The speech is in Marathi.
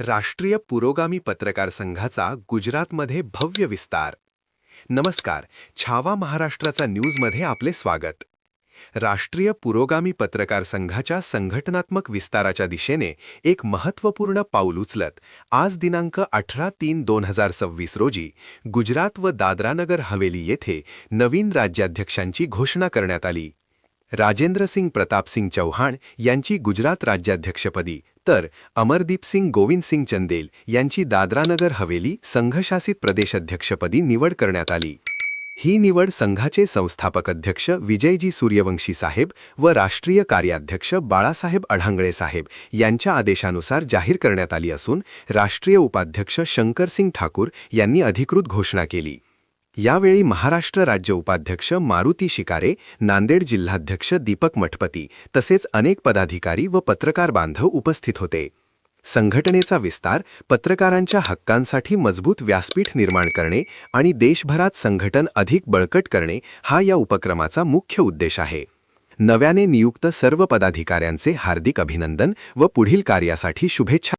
राष्ट्रीय पुरोगामी पत्रकार संघाचा गुजरातमध्ये भव्य विस्तार. नमस्कार, छावा महाराष्ट्राचा न्यूजमध्ये आपले स्वागत. राष्ट्रीय पुरोगामी पत्रकार संघाच्या संघटनात्मक विस्ताराच्या दिशेने एक महत्त्वपूर्ण पाऊल उचलत आज दिनांक 18/3/2026 रोजी गुजरात व दादरानगर हवेली येथे नवीन राज्याध्यक्षांची घोषणा करण्यात आली. राजेंद्रसिंग प्रतापसिंग चौहान यांची गुजरात राज्याध्यक्षपदी तर अमरदीपसिंग गोविंदसिंग चंदेल यांची दादरानगर हवेली संघशासित प्रदेशाध्यक्षपदी निवड करण्यात आली. ही निवड संघाचे संस्थापक अध्यक्ष विजयजी सूर्यवंशी साहेब व राष्ट्रीय कार्याध्यक्ष बाळासाहेब अढांगळे साहेब यांच्या आदेशानुसार जाहीर करण्यात आली असून राष्ट्रीय उपाध्यक्ष शंकरसिंग ठाकूर यांनी अधिकृत घोषणा केली. यावेळी महाराष्ट्र राज्य उपाध्यक्ष मारुती शिकारे, नांदेड जिल्हाध्यक्ष दीपक मठपती तसेच अनेक पदाधिकारी व पत्रकार बांधव उपस्थित होते. संघटनेचा विस्तार पत्रकारांच्या हक्कांसाठी मजबूत व्यासपीठ निर्माण करणे आणि देशभरात संघटन अधिक बळकट करणे हा या उपक्रमाचा मुख्य उद्देश आहे. नव्याने नियुक्त सर्व पदाधिकाऱ्यांचे हार्दिक अभिनंदन व पुढील कार्यासाठी शुभेच्छा.